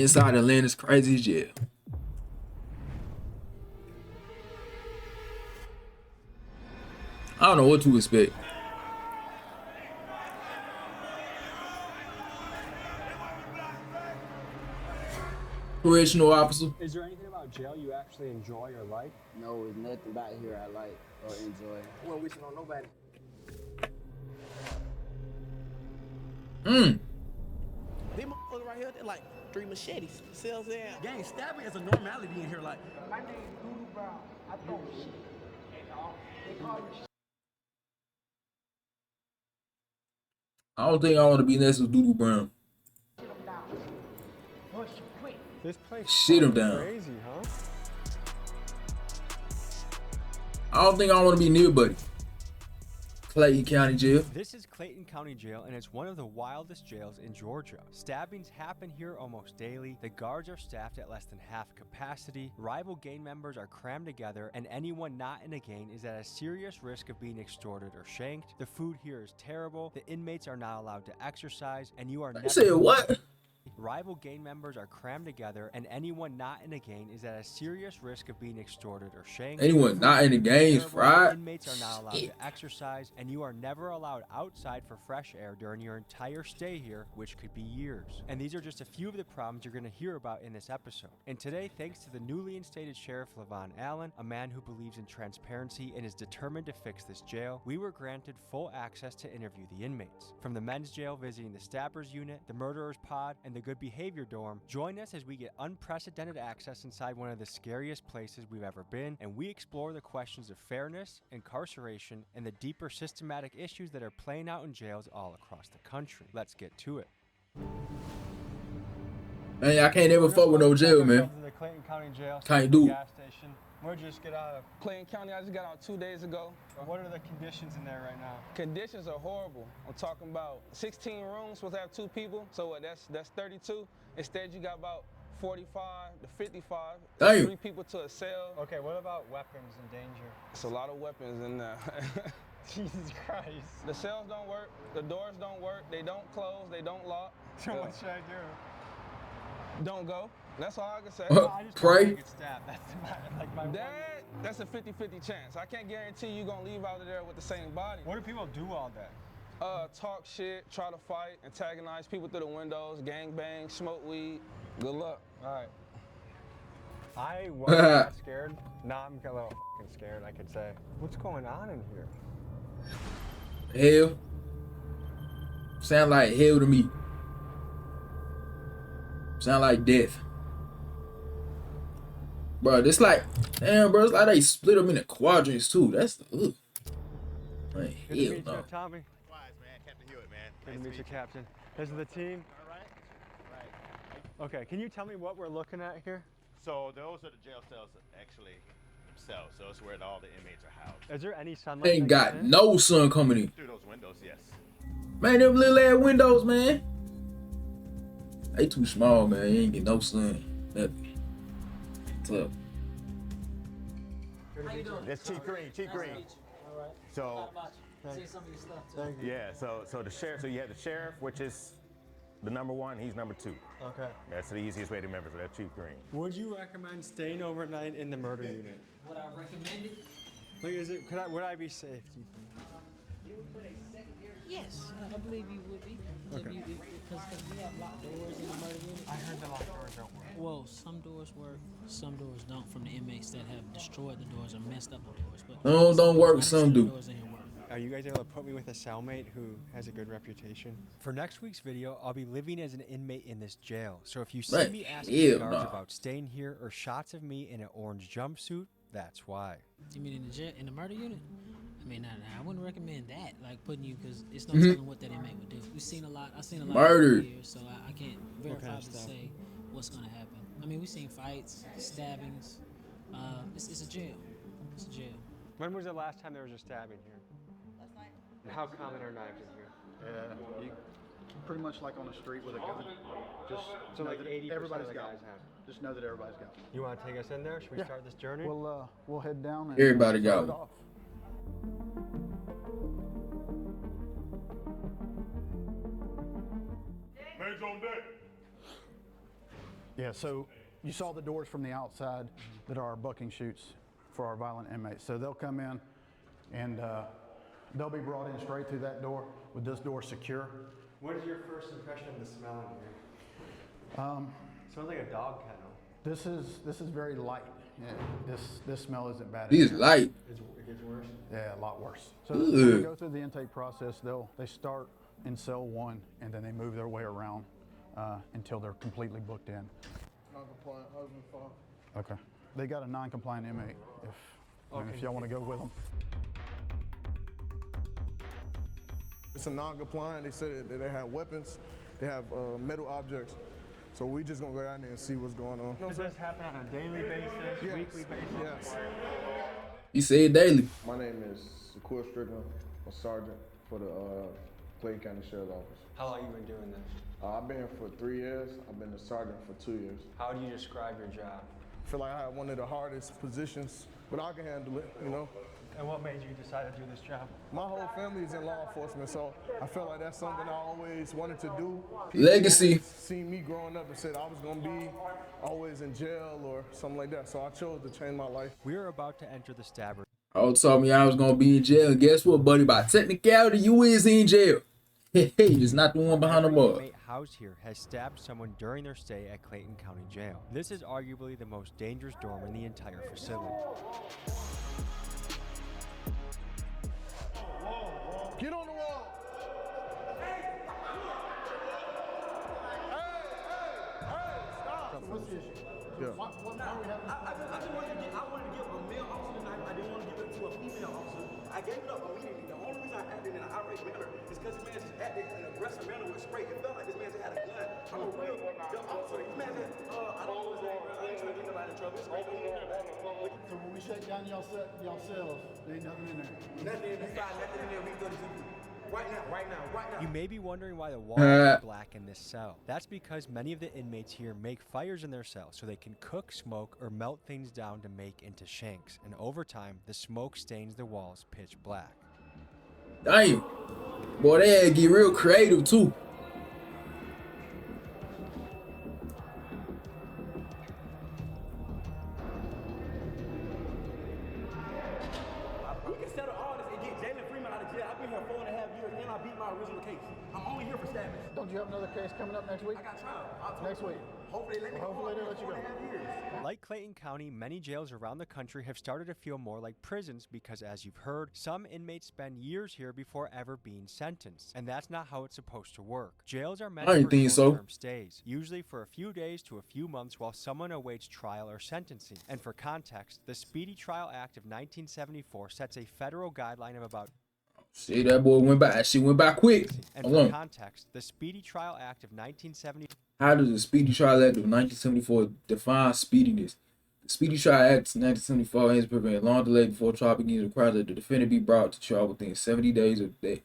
inside Atlanta's crazy jail. I don't know what to expect. Correctional officer. Is there anything about jail you actually enjoy or like? No, there's nothing about here I like or enjoy. We don't wishing on nobody. These motherfuckers right here, they're like 3 machetes. Sells there. Gang, stabbing is a normality in here. Like, My name is Doodoo Brown. I throw shit. And they call me I don't think I want to be next to Doodoo Brown. shit them down. Push quick. this place Shit 'em down. crazy, huh? I don't think I want to be near Buddy. Clayton County Jail. This is Clayton County Jail, and it's one of the wildest jails in Georgia. Stabbings happen here almost daily. The guards are staffed at less than half capacity. Rival gang members are crammed together, and anyone not in a gang is at a serious risk of being extorted or shanked. The food here is terrible. The inmates are not allowed to exercise, and you are I never... said what? Rival gang members are crammed together, and anyone not in a gang is at a serious risk of being extorted or shanked. Anyone not in the game is fried. Inmates are not allowed to exercise, and you are never allowed outside for fresh air during your entire stay here, which could be years. And these are just a few of the problems you're going to hear about in this episode. And today, thanks to the newly instated Sheriff Levon Allen, a man who believes in transparency and is determined to fix this jail, we were granted full access to interview the inmates. From the men's jail visiting the stabbers unit, the murderers pod, and the good behavior dorm, join us as we get unprecedented access inside one of the scariest places we've ever been, and we explore the questions of fairness, incarceration, and the deeper systematic issues that are playing out in jails all across the country. Let's get to it. Man, I can't ever fuck with no jail, man. The Clayton County Jail. Can't do it. Gas station. Where'd you just get out of? Clayton County, I just got out 2 days ago. What are the conditions in there right now? Conditions are horrible. I'm talking about 16 rooms, supposed to have 2 people. So that's 32. Instead, you got about 45 to 55. Damn. 3 people to a cell. Okay, what about weapons and danger? It's a lot of weapons in there. Jesus Christ. The cells don't work. The doors don't work. They don't close. They don't lock. So what should I do? Don't go. That's all I can say. I just Pray. don't think it's stabbed. That's my one. That's a 50-50 chance. I can't guarantee you're going to leave out of there with the same body. What do people do all day? Talk shit, try to fight, antagonize people through the windows, gang bang, smoke weed. Good luck. All right. I was not scared. Now I'm a little fucking scared, I could say. What's going on in here? Hell. Sound like hell to me. Sound like death. Bro, it's like, damn, bro, it's like they split them into quadrants too. That's the, ugh. Man, Good to hell meet you, no. Tommy. Wise, man. Captain Hewitt, man. Good to meet you, Captain. This is the team. All right. Right. Okay, can you tell me what we're looking at here? So those are the jail cells actually themselves. So it's where all the inmates are housed. Is there any sunlight? Ain't that got gets in? no sun coming in. Through those windows, yes. Man, them little ass windows, man. They too small, man. You ain't get no sun. Nothing. Tough. How you doing? That's Chief Green. Chief Green. All right. So Not much. See some of your stuff too. Thank you. yeah, so the sheriff. So you have the sheriff, which is the number 1. He's number 2. Okay. That's the easiest way to remember. So that's Chief Green. Would you recommend staying overnight in the murder unit? Would I recommend it? Like, would I be safe, do you think? Yes, I believe you would be. Okay. Because we have locked doors in the murder unit. I heard the locked doors don't work. Well, some doors work, some doors don't. From the inmates that have destroyed the doors or messed up the doors. But No, don't work, 90% some of the do. doors in here work. Are you guys able to put me with a cellmate who has a good reputation? For next week's video, I'll be living as an inmate in this jail. So if you see Man, me asking hell the guards nah. about staying here or shots of me in an orange jumpsuit, that's why. You mean in the jail, in the murder unit? I mean, I wouldn't recommend that. Like putting you, because it's no telling what that inmate would do. We've seen a lot. I've seen a lot Murdered. over the years, so I can't verify to stuff? say what's gonna happen. I mean, we've seen fights, stabbings. It's a jail. It's a jail. When was the last time there was a stabbing here? Last night. And how common are knives in here? Yeah, you pretty much like on the street with a gun. Just So know like that 80% of everybody's the got guys one. have. Just know that everybody's got one. You want to take us in there? Should we Yeah. start this journey? We'll head down and Everybody got start it one. off. Man's on deck. Yeah, so you saw the doors from the outside that are our bucking chutes for our violent inmates. So they'll come in and they'll be brought in straight through that door with this door secure. What is your first impression of the smell in here? Smells like a dog kennel. This is very light. Yeah, this smell isn't bad. These light. It gets worse. Yeah, a lot worse. So when we go through the intake process, they start in cell 1 and then they move their way around until they're completely booked in. Non-compliant husband, father. Okay. They got a non-compliant inmate if y'all want to go with them. It's a non-compliant. They said that they have weapons. They have metal objects. So we just gonna go down there and see what's going on. Does this happen on a daily basis, weekly basis? Yes. You say it daily. My name is Shakur Strickland, a sergeant for the Clayton County Sheriff's Office. How long have you been doing this? I've been here for 3 years. I've been a sergeant for 2 years. How do you describe your job? I feel like I have one of the hardest positions, but I can handle it, you know. And what made you decide to do this job? My whole family is in law enforcement, so I feel like that's something I always wanted to do. Legacy. Seen me growing up and said I was gonna be always in jail or something like that, so I chose to change my life. We are about to enter the stabber. All told me I was gonna be in jail, and guess what, buddy? By technicality, you is in jail. Hey, just not the one behind the bar. Inmate housed here has stabbed someone during their stay at Clayton County Jail. This is arguably the most dangerous dorm in the entire facility. Get on the wall. Hey, stop. What's the issue? Yeah. Why are we having I wanted to give a male officer tonight. I didn't want to give it to a female officer. I gave it up immediately. The only reason I acted in an irate manner is because this man just acted in an aggressive manner with spray. It felt like this man just had a gun. I'm a real dumb officer. This man said, I don't know his name, bro. I ain't trying to get nobody in trouble. It's great. So when we shake down y'all cells, there ain't nothing in there. Nothing in there. Nothing in there. We go to TV. Right now. You may be wondering why the walls are black in this cell. That's because many of the inmates here make fires in their cell so they can cook, smoke, or melt things down to make into shanks. And over time, the smoke stains the walls pitch black. Damn. Boy, they had to get real creative too. We can settle all this and get Jalen Freeman out of jail. I've been here 4.5 years and I beat my original case. I'm only here for stabbing. Don't you have another case coming up next week? I got trial. Next week. Hopefully they let me go. Hopefully they let you go. 4.5 years. Like Clayton County, many jails around the country have started to feel more like prisons because, as you've heard, some inmates spend years here before ever being sentenced. And that's not how it's supposed to work. Jails are meant for short-term stays, usually for a few days to a few months while someone awaits trial or sentencing. And for context, the Speedy Trial Act of 1974 sets a federal guideline of about... See, that boy went by. She went by quick. And for context, the Speedy Trial Act of 1974... How does the Speedy Trial Act of 1974 define speediness? The Speedy Trial Act of 1974 aims to prevent long delay before trial begins, requires that the defendant be brought to trial within 70 days of the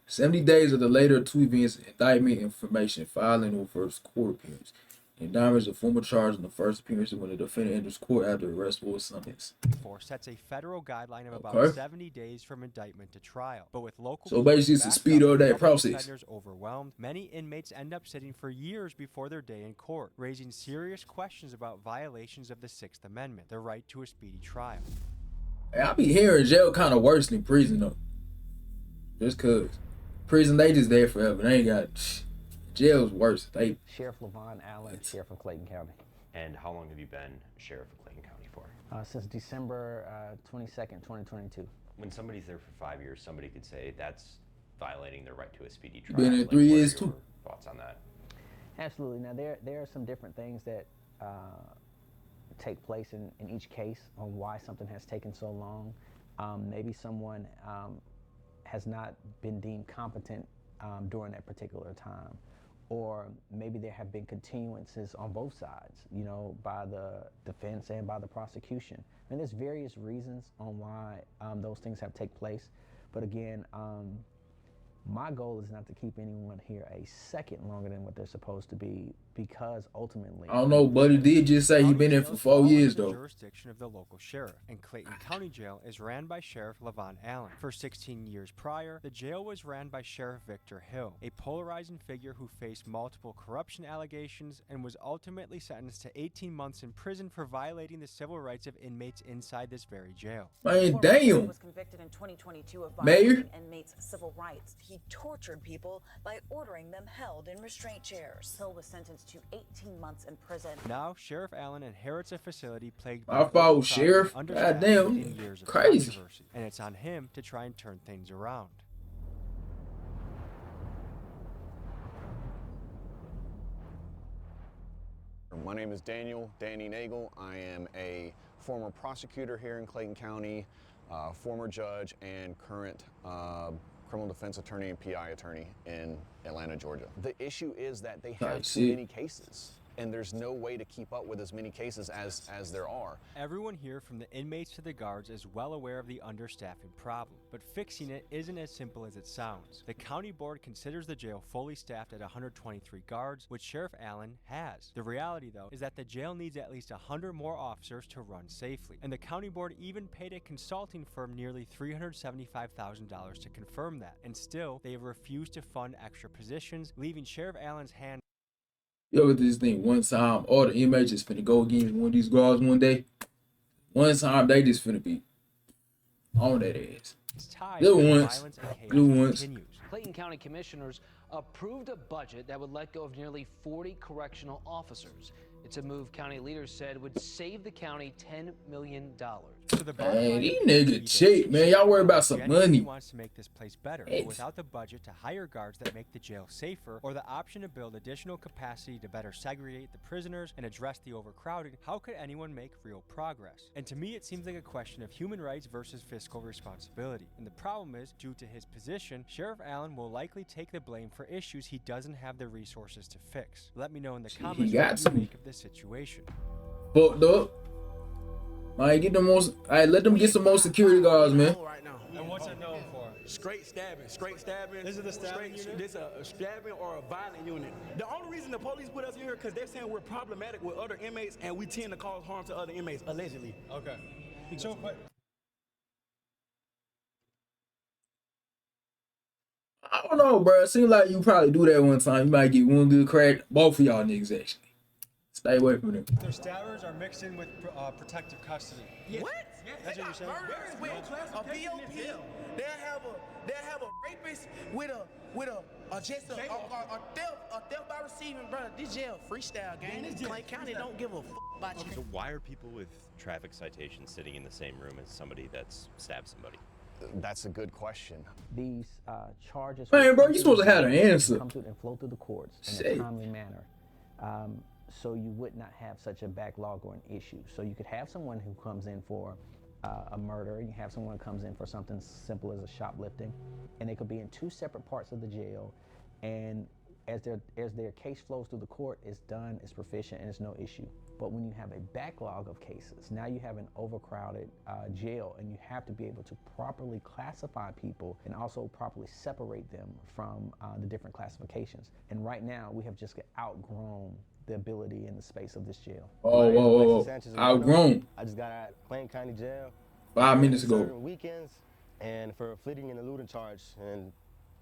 70 days of the later two events, indictment, information, filing, or first court appearance. Indictment is a formal charge in the first appearance when the defendant enters court after arrest or summons. Sets a federal guideline of about 70 days from indictment to trial. But with local so basically it's the speed of that process. Overwhelmed, many inmates end up sitting for years before their day in court, raising serious questions about violations of the Sixth Amendment, the right to a speedy trial. Hey, I be hearing jail kind of worse than prison though. Just cause prison they just there forever. They ain't got jail's worse. Sheriff Levon Allen, Sheriff of Clayton County. And how long have you been Sheriff of Clayton County for? Since December 22nd, 2022. When somebody's there for 5 years, somebody could say that's violating their right to a speedy trial. Been in 3 years too. Thoughts on that? Absolutely. Now there are some different things that take place in each case on why something has taken so long. Maybe someone has not been deemed competent during that particular time. Or maybe there have been continuances on both sides, you know, by the defense and by the prosecution. And there's various reasons on why those things have taken place. But again, my goal is not to keep anyone here a second longer than what they're supposed to be because ultimately, I don't know, but he did just say he been in for 4 years though. Jurisdiction of the local sheriff, and Clayton County Jail is ran by Sheriff Levon Allen. For 16 years prior, the jail was ran by Sheriff Victor Hill, a polarizing figure who faced multiple corruption allegations and was ultimately sentenced to 18 months in prison for violating the civil rights of inmates inside this very jail. Man, damn. Was convicted in 2022 of Mayor? violating inmates' civil rights. He tortured people by ordering them held in restraint chairs. Hill was sentenced to 18 months in prison. Now, Sheriff Allen inherits a facility plagued I by follow Sheriff. understaffing Goddamn, and years of crazy. controversy, and it's on him to try and turn things around. My name is Danny Nagel. I am a former prosecutor here in Clayton County, former judge, and current criminal defense attorney and PI attorney in Atlanta, Georgia. The issue is that they have too many cases, and there's no way to keep up with as many cases as there are. Everyone here, from the inmates to the guards, is well aware of the understaffing problem, but fixing it isn't as simple as it sounds. The county board considers the jail fully staffed at 123 guards, which Sheriff Allen has. The reality, though, is that the jail needs at least 100 more officers to run safely, and the county board even paid a consulting firm nearly $375,000 to confirm that, and still, they have refused to fund extra positions, leaving Sheriff Allen's hands. Yo, with this thing, one time, all the inmates just finna go against one of these guards one day. One time, they just finna be on that ass. Little once. Clayton County Commissioners approved a budget that would let go of nearly 40 correctional officers. It's a move county leaders said would save the county $10 million. Man, these niggas cheap, man. Y'all worry about some money. Wants to make this place better, but without the budget to hire guards that make the jail safer, or the option to build additional capacity to better segregate the prisoners and address the overcrowding, how could anyone make real progress? And to me, it seems like a question of human rights versus fiscal responsibility. And the problem is, due to his position, Sheriff Allen will likely take the blame for issues he doesn't have the resources to fix. Let me know in the comments what you make of this situation. Fucked up. I get the most. I let them get some more security guards, man. Right now. And what's it known for? Straight stabbing. This is the stabbing unit? This is a stabbing or a violent unit. The only reason the police put us in here because they're saying we're problematic with other inmates and we tend to cause harm to other inmates, allegedly. Okay. So, but I don't know, bro. It seems like you probably do that one time. You might get one good crack. Both of y'all niggas, actually. Stay away from them. their stabbers are mixed in with protective custody. Yes. What? Yes, that's what you're saying? Murderers with a BOP. They'll have a rapist with a theft by receiving, brother. This jail freestyle gang. Clay County don't give a fuck about you. So why are people with traffic citations sitting in the same room as somebody that's stabbed somebody? That's a good question. These charges, Man, bro, you supposed to have an answer. Come through and flow through the courts in a timely manner, so you would not have such a backlog or an issue. So you could have someone who comes in for a murder, you have someone who comes in for something simple as a shoplifting, and they could be in two separate parts of the jail, and as their case flows through the court, it's done, it's proficient, and it's no issue. But when you have a backlog of cases, now you have an overcrowded jail, and you have to be able to properly classify people and also properly separate them from the different classifications. And right now, we have just outgrown the ability and the space of this jail. Oh. Outgrown. I just got out of Clayton County Jail 5 minutes ago. Weekends, and for a fleeting and eluding charge. And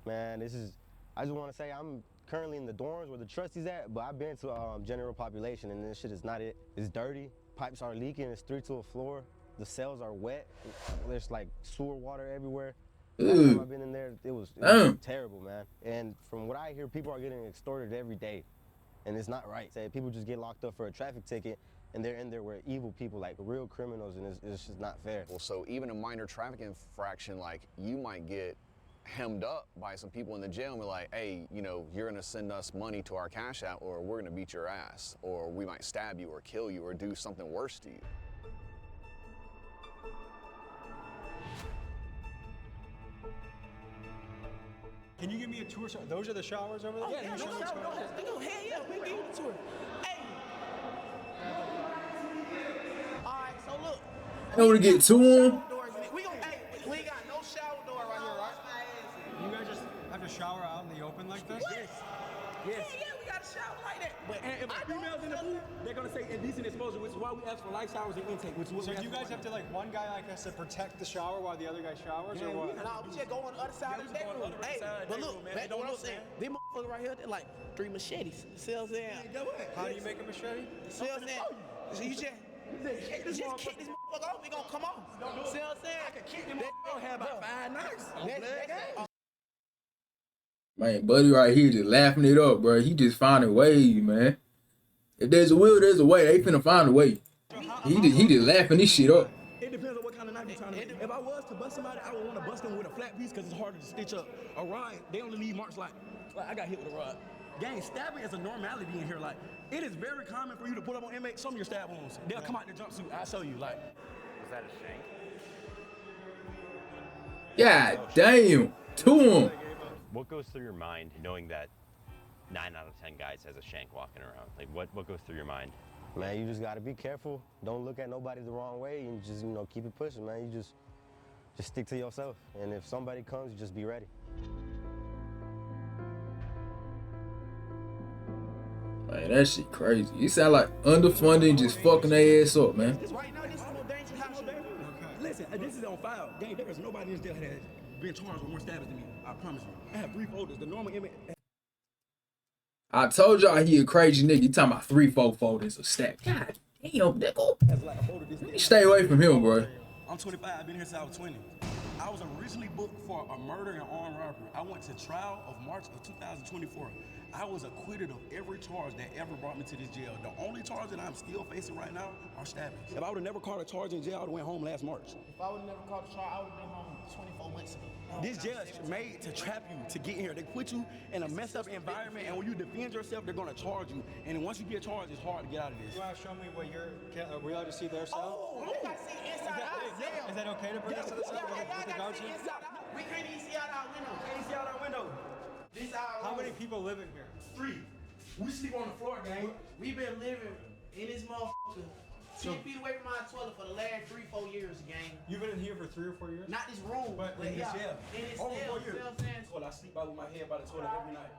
man, I just want to say I'm currently in the dorms where the trustees at, but I've been to general population, and this shit is not it. It's dirty. Pipes are leaking. It's 3 to a floor. The cells are wet. There's like sewer water everywhere. Last time I've been in there, it was terrible, man. And from what I hear, people are getting extorted every day, and it's not right. Say people just get locked up for a traffic ticket, and they're in there with evil people, like real criminals, and it's just not fair. Well, so even a minor traffic infraction, like you might get hemmed up by some people in the jail and be like, hey, you know, you're gonna send us money to our cash out, or we're gonna beat your ass, or we might stab you or kill you or do something worse to you. Can you give me a tour? Those are the showers over there? Oh, yeah, we give you the tour. Hey. All right, so look. I want to get to him. We ain't got no shower door right here, right? You guys just have to shower out in the open like this? Yes. Yeah, we got a shower like that. But if to say indecent exposure, which is why we ask for light showers and intake, which is what So we do you guys have to, like, one guy like has to protect the shower while the other guy showers, or what? Nah, we just go on the other side of the bedroom. Hey, but look, back to what I'm saying. These motherfuckers right here, they're like 3 machetes. See what I'm saying? How do you make a machete? See what I'm saying? So you just kick this motherfucker off, he gonna come off. See what I'm saying? I can kick them off. Have about 5 knives. Man, buddy right here just laughing it up, bro. He just finding ways, man. If there's a will, there's a way. They finna find a way. He just laughing this shit up. It depends on what kind of knife you're trying to. If I was to bust somebody, I would want to bust them with a flat piece because it's harder to stitch up. A rod, they only leave marks like I got hit with a rod. Gang, stabbing is a normality in here. Like, it is very common for you to pull up on inmates, some of your stab wounds. They'll come out in the jumpsuit. I'll show you. Like, Was that a shank? God damn. To him. What goes through your mind knowing that 9 out of 10 guys has a shank walking around? Like, what goes through your mind? Man, you just gotta be careful. Don't look at nobody the wrong way and just, keep it pushing, man. You just stick to yourself. And if somebody comes, you just be ready. Man, that shit crazy. It sound like underfunding just fucking their ass up, man. right now, this is the most dangerous house there. Listen, this is on file. Gang, there is nobody in this jail that has been charged with more stabbings than me. I promise you. I have 3 folders. The normal inmate. I told y'all he a crazy nigga. He talking about 3-4 folders of stack. God damn, nigga. Has like a folder this big. Stay away from him, bro. I'm 25. I've been here since I was 20. I was originally booked for a murder and armed robbery. I went to trial of March of 2024. I was acquitted of every charge that ever brought me to this jail. The only charge that I'm still facing right now are stabbings. If I would have never caught a charge in jail, I would have went home last March. If I would have never caught a charge, I would have been home 24 months ago. This jail is made to trap you to get in here. They put you in a messed up environment, and when you defend yourself, they're gonna charge you. And then once you get charged, it's hard to get out of this. You want to show me what you're? Are we allowed to see their cell? Oh, we gotta see inside out. Is that okay to bring us to the cell with the guards here? We can't even see out our window. Can't see out our window. This our How many people live in here? 3. We sleep on the floor, gang. We've been living in this motherfucker 10 feet away from my toilet for the last 3-4 years, gang. You've been in here for 3 or 4 years? Not this room, But in this jail. In this Over cell, 4 years. you know what I'm saying? Well, I sleep out with my head by the toilet every night.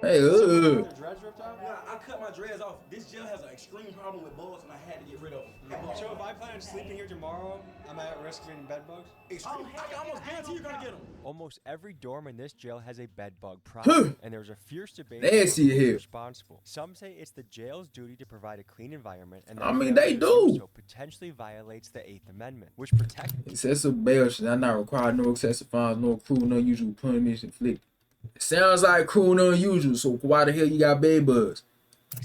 Hey, Your dreads ripped out? Nah, I cut my dreads off. This jail has an extreme problem with bugs, and I had to get rid of them. So if I plan on sleeping here tomorrow, am I at risk of getting bed bugs? Extreme. I can almost guarantee you're gonna get them. Almost every dorm in this jail has a bed bug problem, and there's a fierce debate over Nasty who's here. responsible. Some say it's the jail's duty to provide a clean environment, and I that mean, failure they to do do. so potentially violates the 8th Amendment, which protects. Excessive bail shall not require no excessive fines, no cruel and unusual punishment inflicted. It sounds like cruel and unusual, so why the hell you got bed bugs?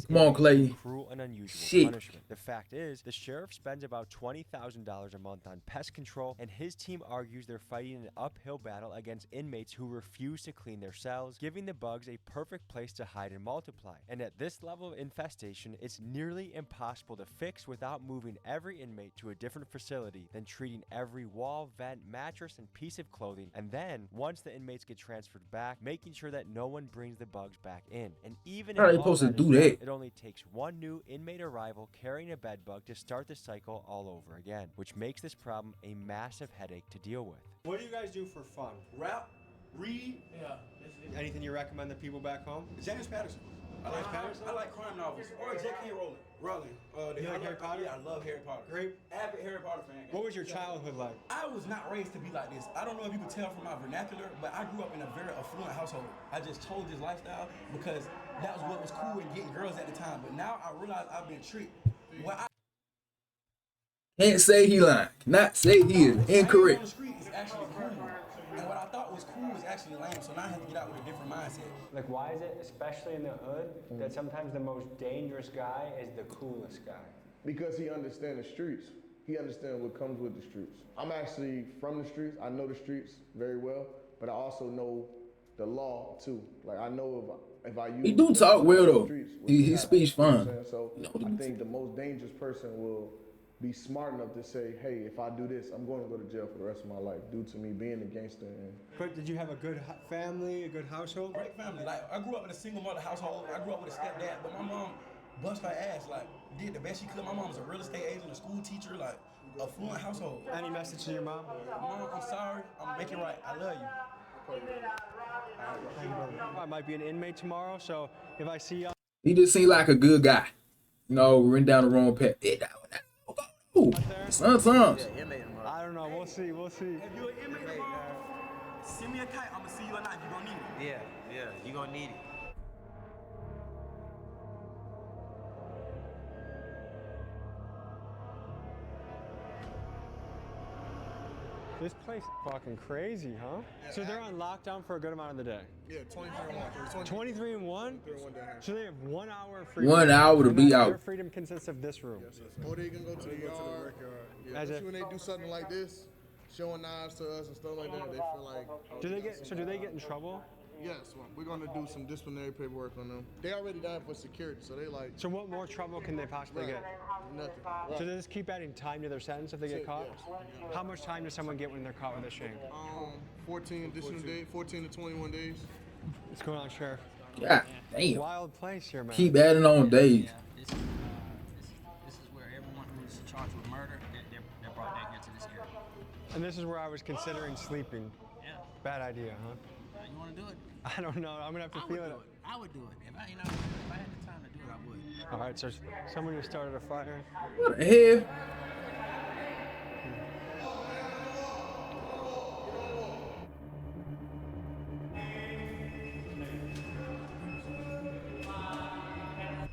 Come on, Clay. Cruel and unusual Shit. punishment. The fact is, the sheriff spends about $20,000 a month on pest control, and his team argues they're fighting an uphill battle against inmates who refuse to clean their cells, giving the bugs a perfect place to hide and multiply. And at this level of infestation, it's nearly impossible to fix without moving every inmate to a different facility, then treating every wall, vent, mattress, and piece of clothing, and then, once the inmates get transferred back, making sure that no one brings the bugs back in. And even How if they all supposed to that is do done, that? it only takes one new inmate arrival carrying a bed bug to start the cycle all over again, which makes this problem a massive headache to deal with. What do you guys do for fun? Rap, read. Yeah. Anything you recommend the people back home? James Patterson. James Patterson? I like crime novels. Or J.K. Rowling. You like Harry Potter? Yeah, I love Harry Potter. Great. Avid Harry Potter fan. What was your childhood like? I was not raised to be like this. I don't know if you can tell from my vernacular, but I grew up in a very affluent household. I just chose this lifestyle because that was what was cool and getting girls at the time. But now I realize I've been tricked. What I Can't say he lying. Not say he is on incorrect. the street is actually cool. And what I thought was cool was actually lame. So now I have to get out with a different mindset. Like, why is it, especially in the hood, that sometimes the most dangerous guy is the coolest guy? Because he understands the streets. He understands what comes with the streets. I'm actually from the streets. I know the streets very well, but I also know the law too. Like I know if I use He do talk well though. streets, His speech fine. So I think the most dangerous person will be smart enough to say, hey, if I do this, I'm going to go to jail for the rest of my life due to me being a gangster. But did you have a good family, a good household? Great family. Like I grew up in a single mother household. I grew up with a stepdad, but my mom bust her ass. Like did the best she could. My mom was a real estate agent, a school teacher, like affluent household. Any message to your mom? Mom, I'm sorry. I'm making it right. I love you. I might be an inmate tomorrow, so if I see you. He just seemed like a good guy. Written down the wrong path. Sometimes. I don't know. We'll see. We'll see. If you're an inmate tomorrow, send me a kite. I'm gonna see you at night. You're gonna need it. Yeah, you're gonna need it. This place is fucking crazy, huh? So they're on lockdown for a good amount of the day. Yeah, 23 and 1. 23 and 1? 23 and 1 down here. So they have 1 hour of freedom. 1 hour to And be their out. freedom consists of this room. Or they can go to the yard. Yeah, As especially if- when they do something like this, showing knives to us and stuff like that, they feel like. Do they get in trouble? Yes, well, we're gonna do some disciplinary paperwork on them. They already down for security, so they like. So what more trouble can they possibly get? Nothing. So they just keep adding time to their sentence if they get caught? Yes. How much time does someone get when they're caught with a shank? 14 additional days, 14 to 21 days. What's going on, Sheriff? God damn. Wild place here, man. Keep adding on days. This is where everyone who is charged with murder, they're brought back here to this area. And this is where I was considering sleeping. Yeah. Bad idea, huh? You want to do it? I don't know. I'm gonna have to feel it. I would do it. If I had the time to do it, I would. All right, so someone just started a fire. What the hell?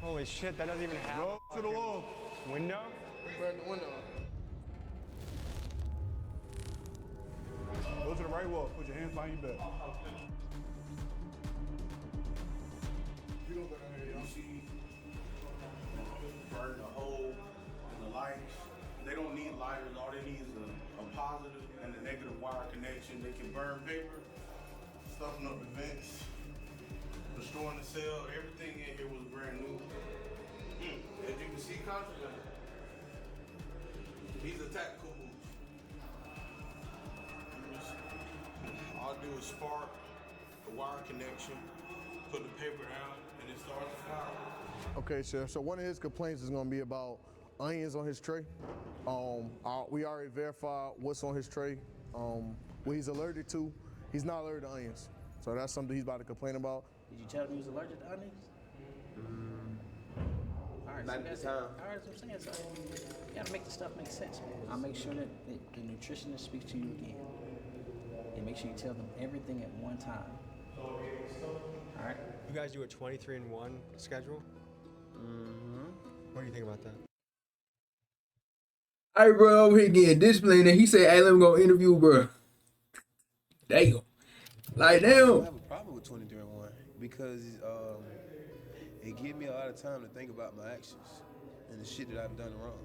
Holy shit, that doesn't even happen. Go to the wall. Window? Burn the window. Go to the right wall. Put your hands behind your back. You don't go down here, y'all. See, burn the hole and the lights. They don't need lighters. All they need is a positive and a negative wire connection. They can burn paper, stuffing up the vents, restoring the cell. Everything in here was brand new. As you can see, contraband. These are tactical moves. All I do is spark the wire connection, put the paper down, and it starts the fire. Okay, Sheriff. So one of his complaints is going to be about onions on his tray. We already verified what's on his tray. What he's allergic to. He's not allergic to onions, so that's something he's about to complain about. Did you tell him he was allergic to onions? All right, Not so at this that's time. all right, that's what I'm saying. So you gotta make the stuff make sense, man. I'll make sure that the nutritionist speaks to you again. And make sure you tell them everything at one time. All right? You guys do a 23 and 1 schedule? Mm-hmm. What do you think about that? Hey, bro, over here getting disciplined, and he said, "Hey, let me go interview, bro." Damn. Like, I damn. don't have a problem with 23 and 1 because it gives me a lot of time to think about my actions and the shit that I've done wrong.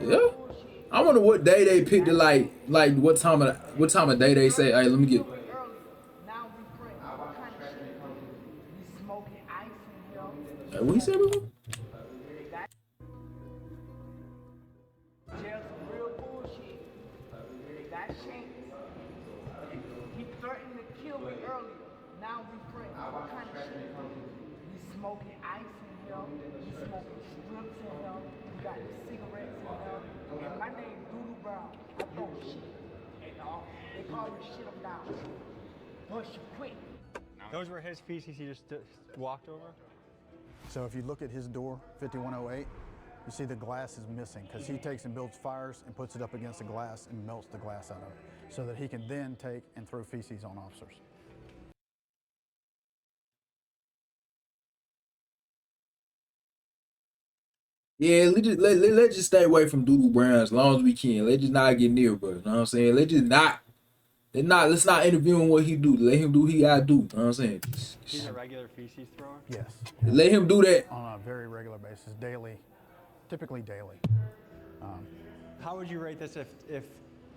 Yeah. I wonder what day they picked it, like what time of day they say, "Hey, let me get." Hey, what he said before? He threatened to kill me earlier. Now we friends. What kind of shit? We smoking ice in here. We smoking strips in here. We got the cigarettes in here. And my name Doodoo Brown. I throw shit. And they call me shit them down. Push you quick. Those were his feces he just walked over? So if you look at his door, 5108, you see the glass is missing because he takes and builds fires and puts it up against the glass and melts the glass out of it so that he can then take and throw feces on officers. Yeah, let's just stay away from Doodoo Brown as long as we can. Let's just not get near, bro. You know what I'm saying? Let's not interview him what he do. Let him do what he gotta do. You know what I'm saying? He's a regular feces thrower? Yes. Let him do that. On a very regular basis, daily, typically daily. How would you rate this if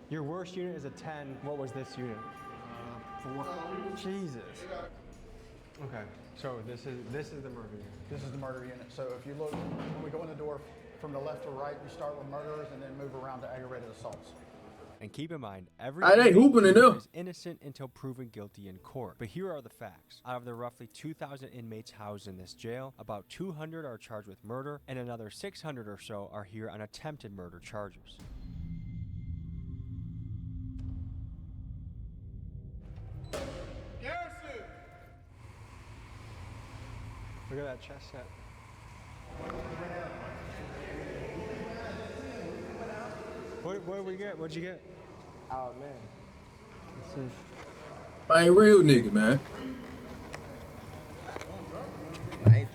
your worst unit is a 10, what was this unit? 4. Jesus. Okay, so this is the murder unit. This is the murder unit. So if you look, when we go in the door from the left to right, we start with murderers and then move around to aggravated assaults. And keep in mind, every I ain't hooping it up. is innocent until proven guilty in court. But here are the facts. Out of the roughly 2,000 inmates housed in this jail, about 200 are charged with murder, and another 600 or so are here on attempted murder charges. Garrison! Look at that chest set. What did we get? What'd you get? Oh man. Let's see. I ain't real nigga, man.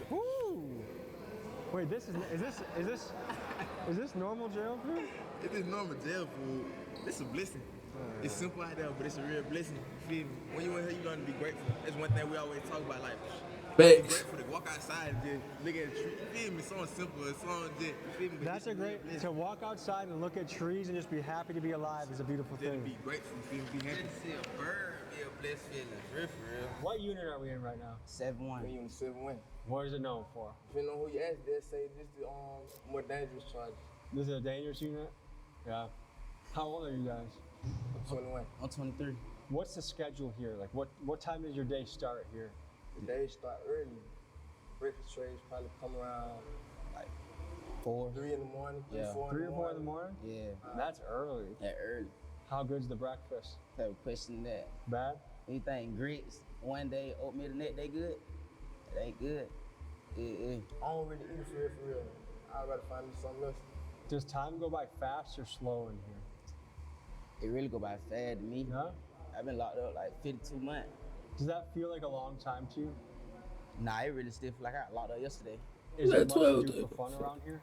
Woo! Wait, is this normal jail food? It is normal jail food. It's a blessing. It's simple out there, but it's a real blessing. You feel me? When you in here, you learn to be grateful. That's one thing we always talk about. Like, be Facts. grateful to walk outside and just look at the tree. You feel me? Something simple, something just. You feel me? But That's it's a great blessing. to walk outside and look at trees and just be happy to be alive is a beautiful Just thing. be grateful. You feel me? Be happy. See a bird be a blessed feeling. For real. What unit are we in right now? 7-1. When you in the 7-1. What is it known for? Depending on who you ask, they'll say this is more dangerous charges. This is a dangerous unit? Yeah. How old are you guys? I'm 21. I'm 23. What's the schedule here? Like what time does your day start here? The day start early. Breakfast trays probably come around like 3 in the morning, 3 or 4 in the morning? Yeah. That's early. That early. How good's the breakfast? Type of question that. Bad? Anything grits one day, oatmeal the next day good? It ain't good. I don't really eat for real. I'd rather find me something else. Does time go by fast or slow in here? It really go by fast to me. Yeah? I've been locked up like 52 months. Does that feel like a long time to you? Nah, it really still feel like I got locked up yesterday. Is Yeah, there much 12 to do for fun around here?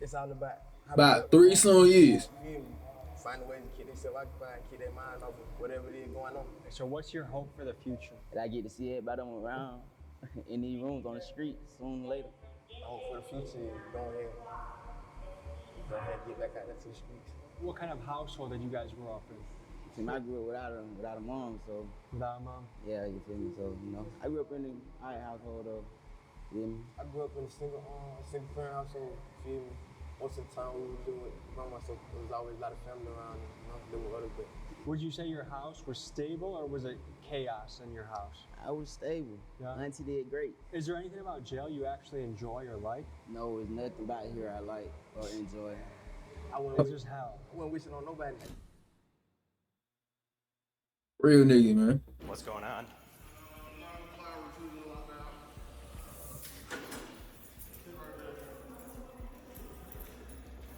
It's all about About 3 some years. Finding ways to keep themselves occupied, keep their mind off of whatever it is going on. So what's your hope for the future? And I get to see everybody on around in these rooms on the street sooner or later. Hope for the future is go ahead and get back out there to the streets. What kind of household did you guys grow up in? See, I grew up without a mom, so. Without a mom? Yeah, you feel me? So, I grew up in an high household, though. You feel me? I grew up in a single parent household, you feel me? Most of the time we would do it by myself. There was always a lot of family around and living with others, but. Would you say your house was stable or was it chaos in your house? I was stable. Yeah. Auntie did great. Is there anything about jail you actually enjoy or like? No, there's nothing about here I like or enjoy. It's just hell. I wouldn't wish it on nobody. Real nigga, man. What's going on?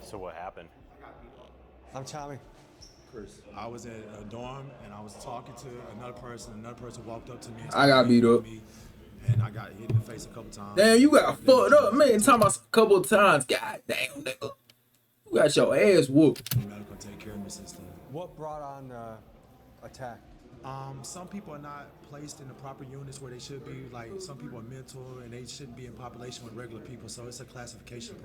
So what happened? I'm Tommy. Chris. I was at a dorm and I was talking to another person. Another person walked up to me. And I got beat up. me, and I got hit in the face a couple times. Damn, you got fucked up, man. Talking about a couple of times. God damn, nigga. You got your ass whooped. Medical take care of me since then. What brought on the attack? Some people are not placed in the proper units where they should be. Like some people are mental and they shouldn't be in population with regular people. So it's a classification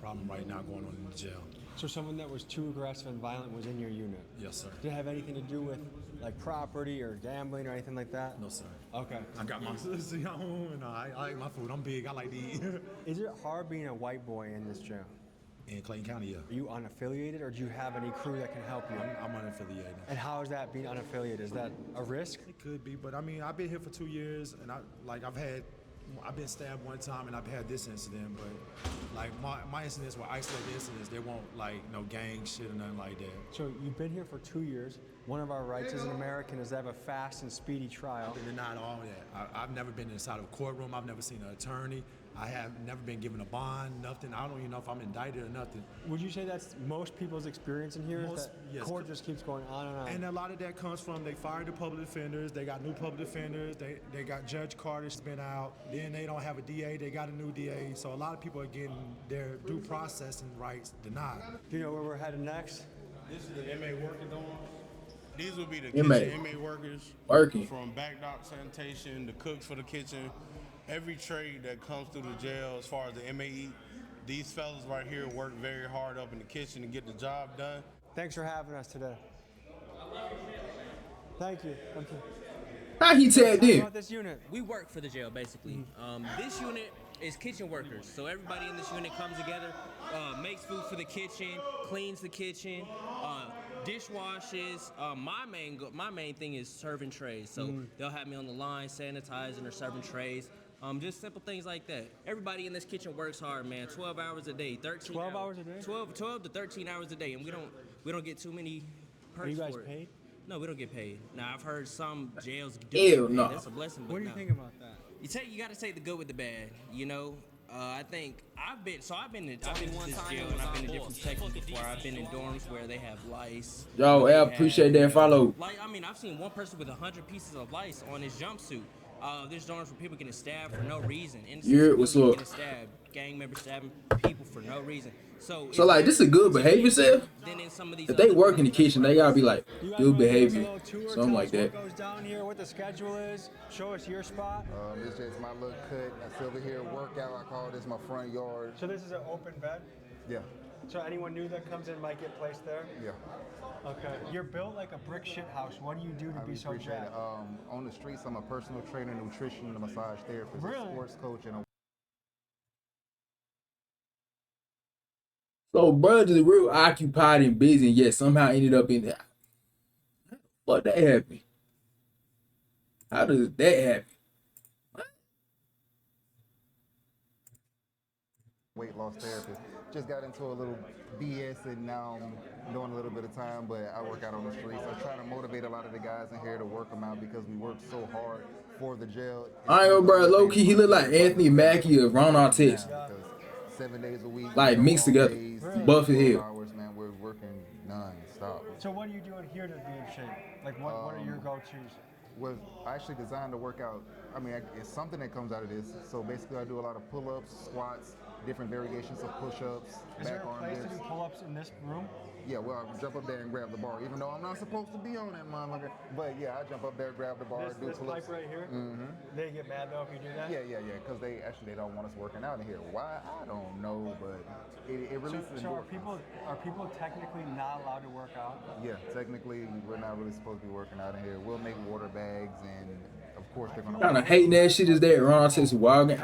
problem right now going on in the jail. So someone that was too aggressive and violent was in your unit? Yes, sir. Did it have anything to do with like property or gambling or anything like that? No, sir. Okay. I got my I like my food. I'm big. I like to eat. Is it hard being a white boy in this jail? In Clayton County, yeah. Are you unaffiliated or do you have any crew that can help you? I'm unaffiliated. And how is that being unaffiliated? Is that a risk? It could be, but I mean, I've been here for 2 years, and I've been stabbed one time, and I've had this incident, but like my incidents were isolated incidents. They won't like no gang shit or nothing like that. So you've been here for 2 years. One of our rights as an American is to have a fast and speedy trial. But not all that. I've never been inside of a courtroom. I've never seen an attorney. I have never been given a bond, nothing. I don't even know if I'm indicted or nothing. Would you say that's most people's experience in here? Yes. Court just keeps going on and on. And a lot of that comes from they fired the public defenders. They got new public defenders. They got Judge Carter's been out. Then they don't have a DA. They got a new DA. So a lot of people are getting their due processing rights denied. Do you know where we're headed next? This is the inmate working dorm. These will be the Inmate. kitchen inmate workers. Working. From back dock sanitation, the cooks for the kitchen. Every trade that comes through the jail as far as the inmate eat, these fellas right here work very hard up in the kitchen to get the job done. Thanks for having us today. Thank you. How he tagged in? About this unit? We work for the jail, basically. This unit is kitchen workers. So everybody in this unit comes together, makes food for the kitchen, cleans the kitchen, dishwashes. My main thing is serving trays. So they'll have me on the line, sanitizing or serving trays. Just simple things like that. Everybody in this kitchen works hard, man. 12 hours a day, 13 12 hours a day? 12 to 13 hours a day, and we don't get too many perks Are you guys for it. paid? No, we don't get paid. Now I've heard some jails do Ew, get paid. no. That's a blessing. But What do you no. think about that? you got to take the good with the bad. You know, I think I've been to this jail and I've been to different sections before. I've been in dorms where they have lice. Yo, where I they appreciate have, that follow. Like, I mean, I've seen one person with 100 pieces of lice on his jumpsuit. There's dorms where people getting stabbed for no reason. Innocent Yeah, what's civilians up? getting stabbed. Gang members stabbing people for no reason. So Like, this is a good behavior self. Than in some of these If they other work in the kitchen, they gotta be like good behavior, something like that. What goes down here, what the schedule is. Show us your spot. This is my little cut. I sit over here, workout. I call this my front yard. So this is an open bed? Yeah. So anyone new that comes in might get placed there? Yeah. Okay. You're built like a brick shit house. What do you do to be so appreciate jacked? it. On the streets, I'm a personal trainer, nutrition, massage therapist, Really? a sports coach, and a So, bro, just real occupied and busy, and yet somehow ended up in there. What that happened? How does that happen? weight loss therapist. Just got into a little BS and now I'm doing a little bit of time, but I work out on the streets. I try to motivate a lot of the guys in here to work them out because we work so hard for the jail. I ain't bro, low key, he look like Anthony Mackie or Ron Artest. 7 days a week. Like mixed together. Buff his head. Hours, man, we're working non-stop. So what are you doing here to be in shape? Like what are your go-tos? Was I actually designed to work out. I mean, it's something that comes out of this. So basically, I do a lot of pull-ups, squats, different variations of push-ups, Is there a place to do pull-ups in this room? Yeah, well, I jump up there and grab the bar, even though I'm not supposed to be on that motherfucker. But yeah, I jump up there, grab the bar, do This pull-ups. pipe right here? Mm-hmm. They get mad though if you do that? Yeah, because they don't want us working out in here. Why? I don't know, but it releases So endorphins. are people technically not allowed to work out? Yeah, technically, we're not really supposed to be working out in here. We'll make water bags, and of course, they're gonna. Kind of hating that shit is that Ron Artest wild game.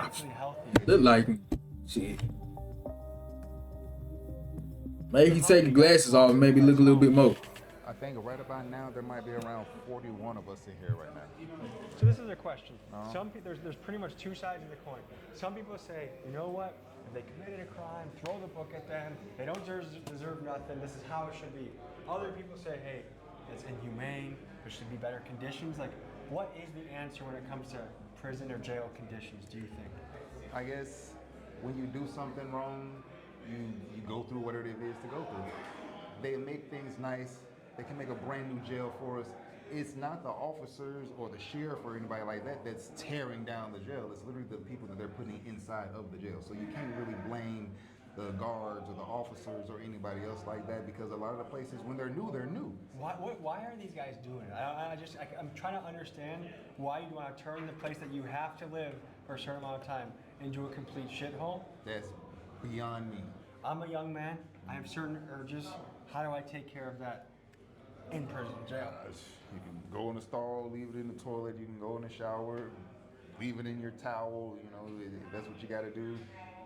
Look like him. Shit. Maybe he take the glasses off and maybe look a little bit more. I think right about now there might be around 41 of us in here right now. So this is a question. There's pretty much two sides of the coin. Some people say, you know what? If they committed a crime, throw the book at them. They don't deserve nothing. This is how it should be. Other people say, hey, it's inhumane. There should be better conditions. Like, what is the answer when it comes to prison or jail conditions, do you think? I guess when you do something wrong, you go through whatever it is to go through. They make things nice. They can make a brand new jail for us. It's not the officers or the sheriff or anybody like that that's tearing down the jail. It's literally the people that they're putting inside of the jail. So you can't really blame the guards or the officers or anybody else like that because a lot of the places, when they're new, they're new. Why are these guys doing it? I'm trying to understand why you want to turn the place that you have to live for a certain amount of time into a complete shithole. That's beyond me. I'm a young man. I have certain urges. How do I take care of that in prison, jail? You can go in the stall, leave it in the toilet. You can go in the shower, leave it in your towel. You know, if that's what you got to do.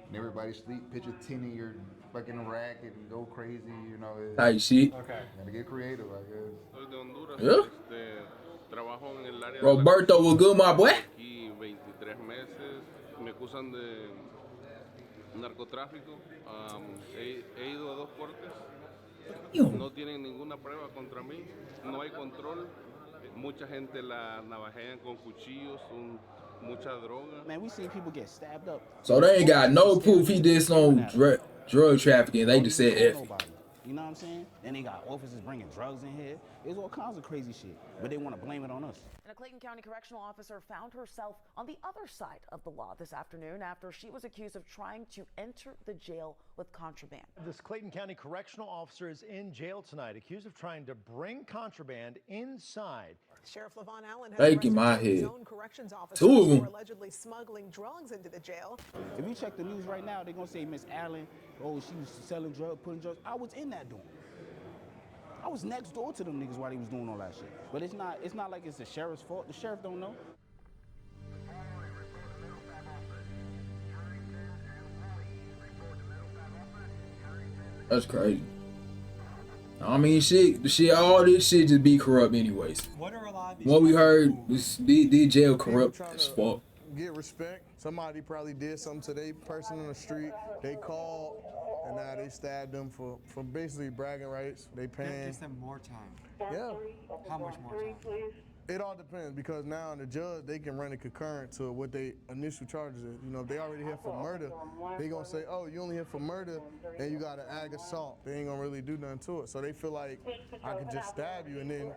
And everybody sleep. Pitch a tin in your fucking rack and go crazy. You know. Tight shit. Okay. Gotta get creative, I guess. Soy de Honduras. Yeah. Trabajo en el área Roberto was good, my boy. Aquí 23 meses. Me acusan de narcotráfico. He ido a 2 cortes. No tienen ninguna prueba contra mí. No hay control. Mucha gente la navajean con cuchillos. Mucha droga. Man, we seen people get stabbed up. So they ain't got no proof he did some drug trafficking. They just said F. You know what I'm saying? And they got officers bringing drugs in here. There's all kinds of crazy shit. But they want to blame it on us. And a Clayton County correctional officer found herself on the other side of the law this afternoon after she was accused of trying to enter the jail with contraband. This Clayton County correctional officer is in jail tonight, accused of trying to bring contraband inside. Sheriff Levon Allen has Taking my arrested head. zone corrections officers Two of who them. are allegedly smuggling drugs into the jail. If you check the news right now, they're going to say Miss Allen, oh, she was selling drugs, putting drugs. I was in that door. I was next door to them niggas while they was doing all that shit. But it's not like it's the sheriff's fault. The sheriff don't know. That's crazy. I mean, all this shit just be corrupt anyways. What are a lot of these? What we heard, this jail corrupt as fuck. Get respect. Somebody probably did something to their person on the street. They called, and now they stabbed them for basically bragging rights. They paying. Gives them more time. Yeah. How much more time? It all depends because now the judge, they can run it concurrent to what they initial charges is. You know, if they already here for murder, they gonna say, oh, you only here for murder and you got an ag assault. They ain't gonna really do nothing to it. So they feel like I could just stab you and then.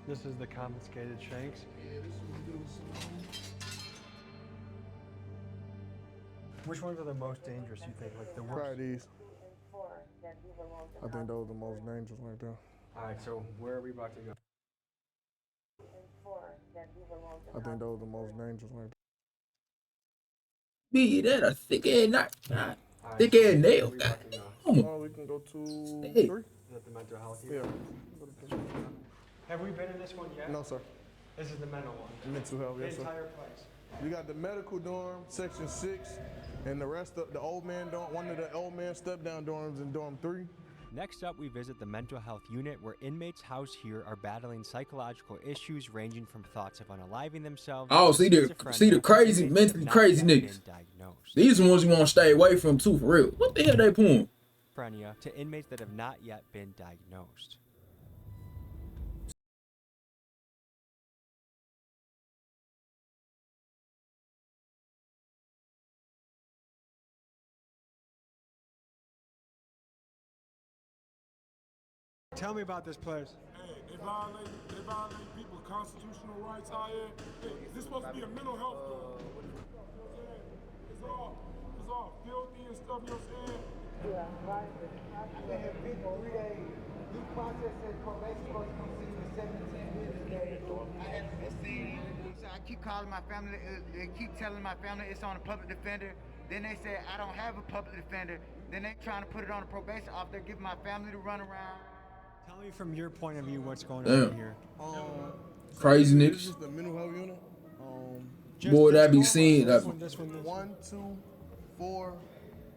This is the confiscated shanks. Which ones are the most dangerous, you think? Like the worst? Probably these. I think those are the most dangerous right there. All right, so where are we about to go? I think those are the most dangerous right there. Be that a thick ass not thick ass nail. God damn. Oh, we can go to 3. Is that the mental health? Yeah. Have we been in this one yet? No, sir. This is the mental one. Mental health, The yes, sir. entire place. We got the medical dorm, section 6, and the rest of the old man dorm, one of the old man step-down dorms in dorm 3. Next up, we visit the mental health unit where inmates housed here are battling psychological issues ranging from thoughts of unaliving themselves. Oh, see the crazy, mentally crazy niggas. These are the ones you want to stay away from too, for real. What the hell they pulling? Schizophrenia to inmates that have not yet been diagnosed. Tell me about this place. Hey, they violate people's constitutional rights out here. Hey, this supposed to be a mental health door. It's all filthy and stuff, you know what I'm saying? Yeah, right. I've been here 53 days. Due process says probation supposed to come see me in 7 to 10 business days. I haven't been seen. So I keep calling my family. They keep telling my family it's on a public defender. Then they say I don't have a public defender. Then they trying to put it on a probation officer, giving my family to run around. Tell me from your point of view what's going on here. Crazy niggas. This is the mental health unit. Boy, that be seen. This 1, 2, 4,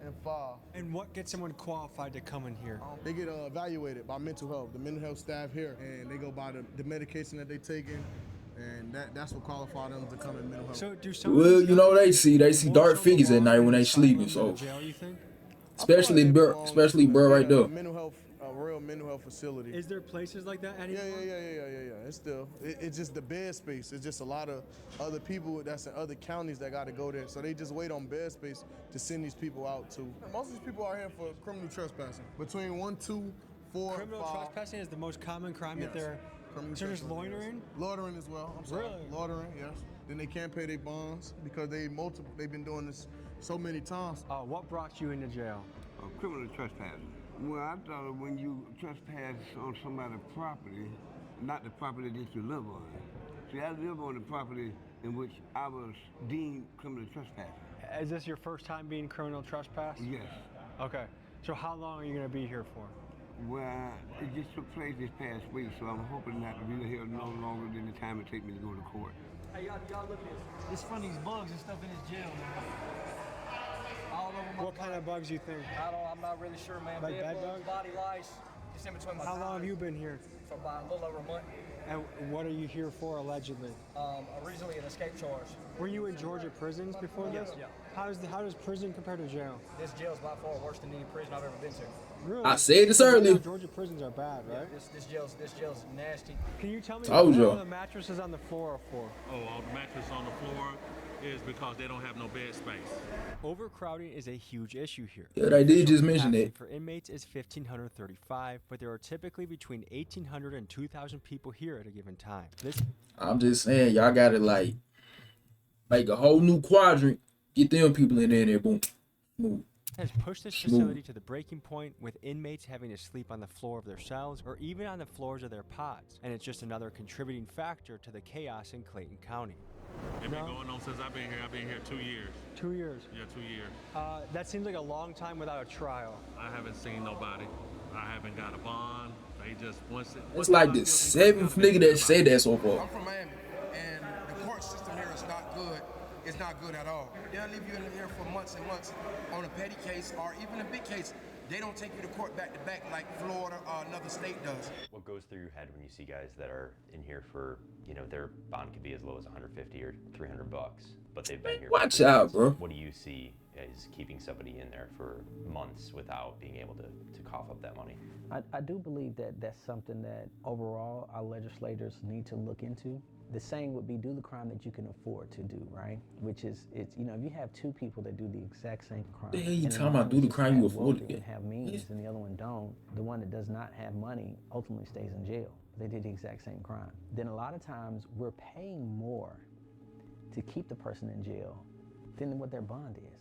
and 5. And what gets someone qualified to come in here? They get evaluated by mental health, the mental health staff here, and they go by the medication that they taking, and that's what qualifies them to come in mental health. So do some Well, you know they see dark figures at night when they sleeping. So, jail, you think? especially bro right there. Mental health, a real mental health facility. Is there places like that anymore? Yeah. It's still, it's just the bed space. It's just a lot of other people that's in other counties that got to go there. So they just wait on bed space to send these people out to. Most of these people are here for criminal trespassing. Between 1, 2, 4, Criminal 5. trespassing is the most common crime that Yes. they're. So there's loitering? Loitering as well. I'm sorry. Really? Loitering, yes. Then they can't pay their bonds because they've been doing this so many times. What brought you into jail? Criminal trespassing. Well, I thought when you trespass on somebody's property, not the property that you live on. See, I live on the property in which I was deemed criminal trespassing. Is this your first time being criminal trespass? Yes. Okay. So how long are you going to be here for? Well, it just took place this past week, so I'm hoping not to be here no longer than the time it takes me to go to court. Hey, y'all look at this. It's from these bugs and stuff in this jail, man. All over my What kind of bugs you think? I'm not really sure, man. Like bed bugs? Body lice, just in between my How long have you been here? For about a little over a month. And what are you here for, allegedly? Originally an escape charge. Were you in Georgia prisons before this? Yeah. How does prison compare to jail? This jail's by far worse than any prison I've ever been to. Really? I said this earlier. Georgia prisons are bad, right? This jail's nasty. Can you tell me Told what you. all the mattresses on the floor are for? Oh, the mattress on the floor is because they don't have no bed space. Overcrowding is a huge issue here. Yeah, they did just mention Capacity that. For inmates is 1,535, but there are typically between 1,800 and 2,000 people here at a given time. I'm just saying, y'all gotta like make a whole new quadrant. Get them people in there, boom, move. Has pushed this facility to the breaking point, with inmates having to sleep on the floor of their cells or even on the floors of their pods. And it's just another contributing factor to the chaos in Clayton County. It's been going on since I've been here. I've been here 2 years. 2 years? Yeah, 2 years. That seems like a long time without a trial. I haven't seen nobody. I haven't got a bond. They just It's like the 7th nigga that said that so far. I'm from Miami, and the court system here is not good. It's not good at all. They'll leave you in here for months and months on a petty case or even a big case. They don't take you to court back to back like Florida or another state does. What goes through your head when you see guys that are in here for, their bond could be as low as 150 or $300, but they've been here. Watch out, bro. What do you see is keeping somebody in there for months without being able to cough up that money. I do believe that that's something that overall our legislators need to look into. The saying would be, do the crime that you can afford to do, right? Which is, it's, you know, if you have two people that do the exact same crime, The hell you and talking about? Do the crime you afford to wealthy do? and have means, and the other one don't, the one that does not have money ultimately stays in jail. They did the exact same crime. Then a lot of times we're paying more to keep the person in jail than what their bond is.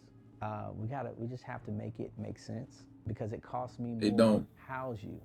We just have to make it make sense, because it costs me more to house you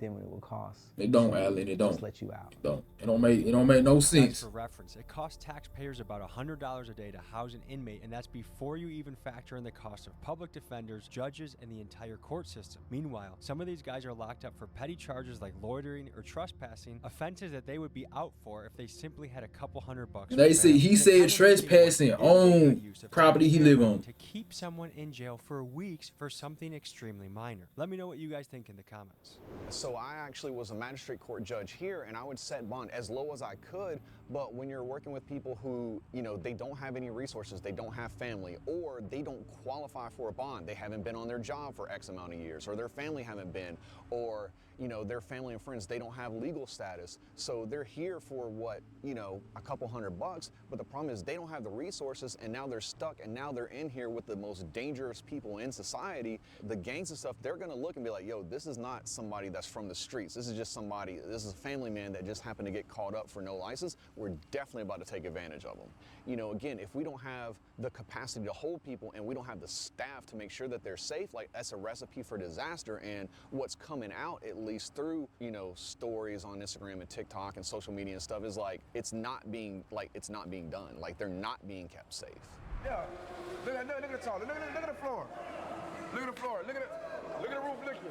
than what it will cost. It don't, Allen. It don't. Just let you out. It don't make no Guys, sense. for reference, it costs taxpayers about $100 a day to house an inmate, and that's before you even factor in the cost of public defenders, judges, and the entire court system. Meanwhile, some of these guys are locked up for petty charges like loitering or trespassing, offenses that they would be out for if they simply had a couple $100. They say he said trespassing on property he live on. To keep someone in jail for weeks for something extremely minor. Let me know what you guys think in the comments. So I actually was a magistrate court judge here, and I would set bond as low as I could, but when you're working with people who, you know, they don't have any resources, they don't have family, or they don't qualify for a bond, they haven't been on their job for X amount of years, or their family haven't been, or, you know, their family and friends, they don't have legal status, so they're here for what, you know, a couple $100, but the problem is they don't have the resources, and now they're stuck, and now they're in here with the most dangerous people in society. The gangs and stuff, they're gonna look and be like, yo, this is not somebody that's from the streets. This is just somebody, this is a family man that just happened to get caught up for no license. We're definitely about to take advantage of them. You know, again, if we don't have the capacity to hold people and we don't have the staff to make sure that they're safe, like that's a recipe for disaster. And what's coming out, at least through, you know, stories on Instagram and TikTok and social media and stuff, is like, it's not being done. Like, they're not being kept safe. Yeah, look at the toilet, look at the floor. Look at the floor, look at the roof leaking.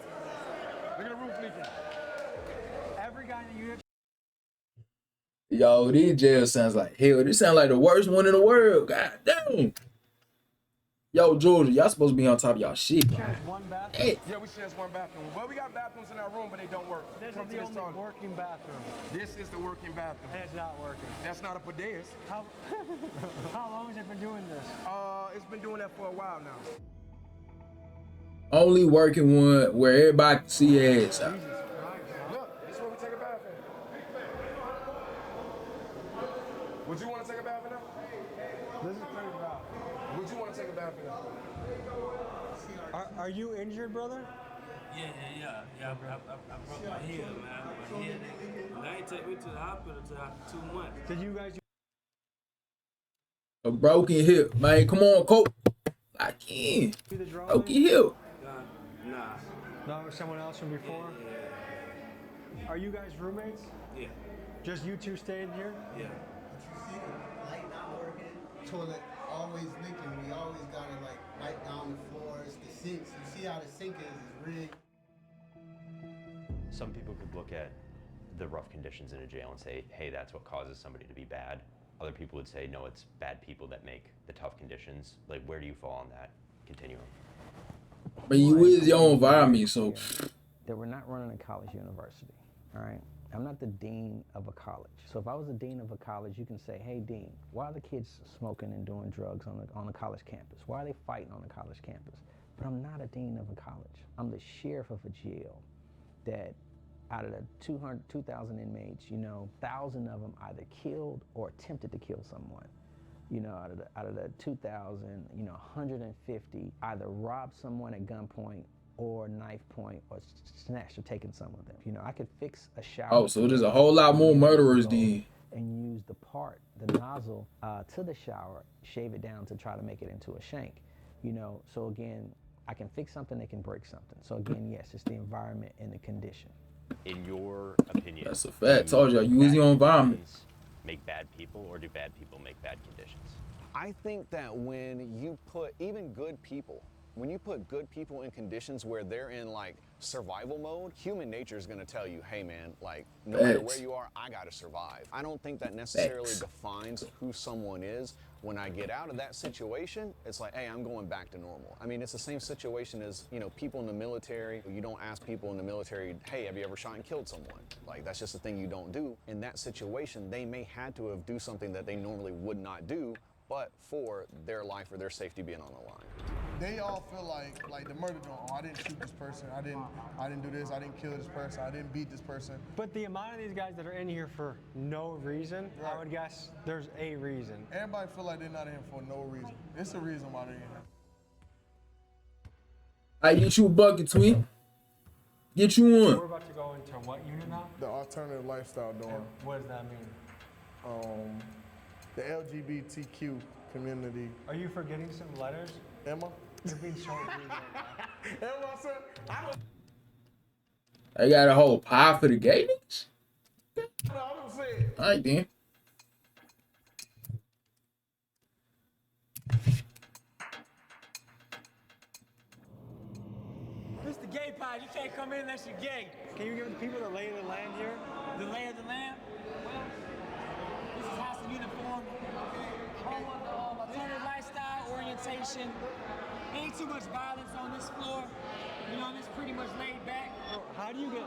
Look at the roof leaking. Every guy that you have. Yo, these jail sounds like hell. This sounds like the worst one in the world. God damn. Yo, Georgia, y'all supposed to be on top of y'all shit. One bathroom? Hey. Yeah, we share one bathroom. Well, we got bathrooms in our room, but they don't work. This is the only working bathroom. This is the working bathroom. And it's not working. That's not a bidet. How long has it been doing this? It's been doing that for a while now. Only working one where everybody can see ass. Look, this is where we take a bath in. Would you want to take a bath in there? This is pretty rough. Would you want to take a bath in there? Are you injured, brother? Yeah. I broke my heel, man. My head. They ain't take me to the hospital until after 2 months. Did you guys? A broken hip, man. Come on, coach. I can't. Broken hip. Nah. No, someone else from before? Yeah. Are you guys roommates? Yeah. Just you two staying here? Yeah. Light not working, toilet always leaking. We always gotta like wipe down the floors, the sinks. You see how the sink is rigged. Some people could look at the rough conditions in a jail and say, hey, that's what causes somebody to be bad. Other people would say, no, it's bad people that make the tough conditions. Like, where do you fall on that continuum? But you is your environment, so. That we're not running a college university, all right? I'm not the dean of a college. So if I was the dean of a college, you can say, hey, dean, why are the kids smoking and doing drugs on the college campus? Why are they fighting on the college campus? But I'm not a dean of a college. I'm the sheriff of a jail that out of the 2,000 inmates, you know, 1,000 of them either killed or attempted to kill someone. You know, out of the 2,000, you know, 150 either robbed someone at gunpoint or knife point or snatched or taken some of them. You know, I could fix a shower. Oh, so there's a whole lot more murderers than. And use the nozzle to the shower, shave it down to try to make it into a shank. You know, so again, I can fix something, they can break something. So again, yes, it's the environment and the condition. In your opinion, that's a fact. Told you, use your environment. Make bad people, or do bad people make bad conditions? I think that when you put even good people, when you put good people in conditions where they're in like survival mode, human nature is going to tell you, hey man, like no matter where you are, I got to survive. I don't think that necessarily defines who someone is. When I get out of that situation, it's like, hey, I'm going back to normal. I mean, it's the same situation as, you know, people in the military. You don't ask people in the military, hey, have you ever shot and killed someone? Like, that's just a thing you don't do. In that situation, they may had to have do something that they normally would not do, but for their life or their safety being on the line. They all feel like the murder joint. Oh, I didn't shoot this person. I didn't do this. I didn't kill this person. I didn't beat this person. But the amount of these guys that are in here for no reason, Right. I would guess there's a reason. Everybody feel like they're not in here for no reason. It's a reason why they're in here. I get you a bucket, twin. Get you We're one. about to go into what unit now? The alternative lifestyle dorm. And what does that mean? The LGBTQ community. Are you forgetting some letters? Emma? You're being so rude right now. Emma said, I got a whole pie for the gay niggas. I'm saying. All right, then. Mr. Gay Pod, you can't come in unless you're gay. Can you give the people the lay of the land here? The lay of the land? Well, this is House of Uniform. Home of the alternative lifestyle, orientation. Ain't too much violence on this floor. You know, it's pretty much laid back. How do you get...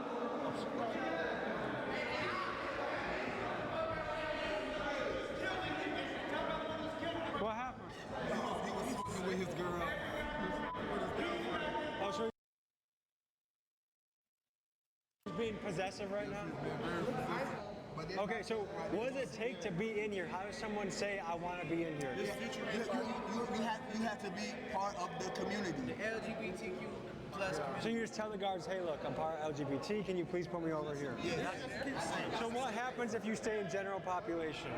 What happened? He was fucking with his girl. Oh, so he's being possessive right now? Okay, so what does it take to be in here? How does someone say, I want to be in here? You have to be part of the community. The LGBTQ plus community. So you just tell the guards, hey, look, I'm part of LGBT. Can you please put me over here? Yeah. So what happens if you stay in general population?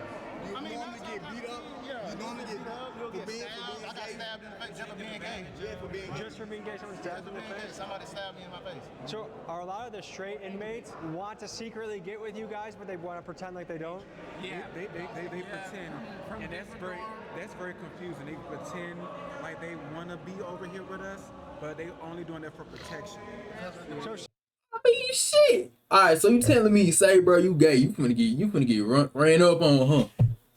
You normally get beat up. You normally get beat up. You'll get stabbed. I got stabbed in the face just for being gay. Yeah, for being gay. Just for being gay, someone stabbed in the face? Somebody stabbed me in my face. So are a lot of the straight inmates want to secretly get with you guys, but they want to pretend like they don't? Yeah, they pretend, and that's very confusing. They pretend like they want to be over here with us, but they only doing that for protection. I mean, shit. All right, so you telling me, say, bro, you gay? You finna get ran up on, huh?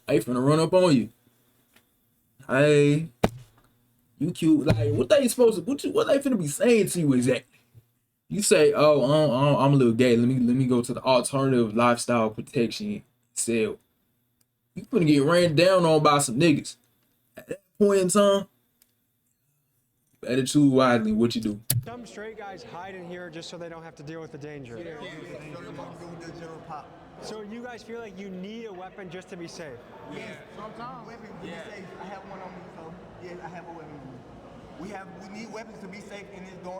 They finna run up on you. Hey, you cute. Like, what they supposed to? What they finna be saying to you exactly? You say, oh, I'm a little gay. Let me go to the alternative lifestyle protection cell. You finna get ran down on by some niggas. At that point in time, better choose wisely what you do. Some straight guys hide in here just so they don't have to deal with the danger. So you guys feel like you need a weapon just to be safe? Yeah. Sometimes. Weapons to be safe. I have one on me, so yes, I have a weapon on me. We need weapons to be safe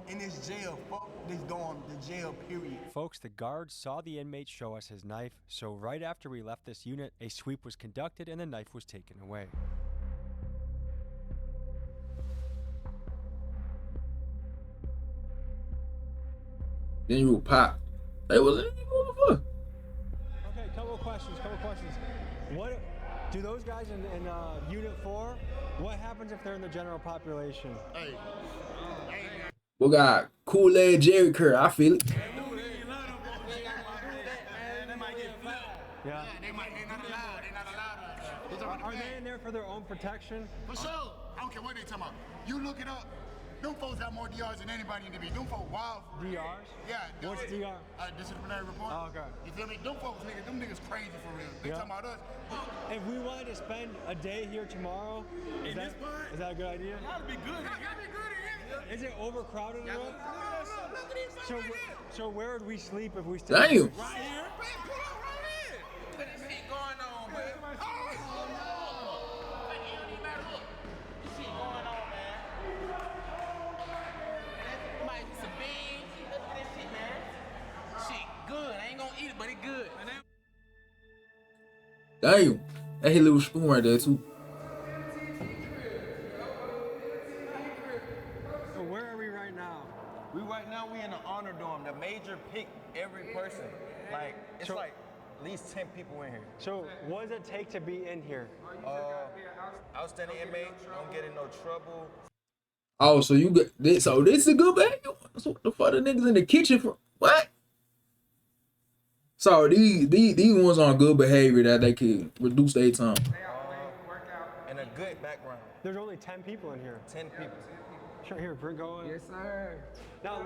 in this jail. Fuck this dorm, the jail, period. Folks, the guards saw the inmate show us his knife, so right after we left this unit, a sweep was conducted and the knife was taken away. Then you will pop. Hey, what's it? Okay, couple questions. What do those guys in Unit 4, what happens if they're in the general population? We got Kool-Aid Jerry Curl. I feel it. Yeah. Are they in there for their own protection? For sure. I don't care what they talking about. You look it up. Them folks got more DRs than anybody in the beat. Them folks wild. DRs? Yeah. What's DR? Disciplinary report. Oh, okay. You feel me? Them folks, them niggas crazy for real. They talking about us. If we wanted to spend a day here tomorrow, is that a good idea? That'd be good. Is it overcrowded in the room? Look at these So where would we sleep if we stayed Damn. here? right here. Pull up right here. What is shit going on, man? Damn. That hit little spoon right there too. So where are we right now? We in the honor dorm. The major pick every person. Like it's like at least 10 people in here. So what does it take to be in here? Outstanding inmate, don't get in no trouble. Oh, so you get this? So this is a good behavior. So what the fuck the niggas in the kitchen for? What? So these ones on good behavior that they could reduce their time. And a good background. There's only 10 people in here. 10 people. Sure, here, bring going. Yes, sir. Now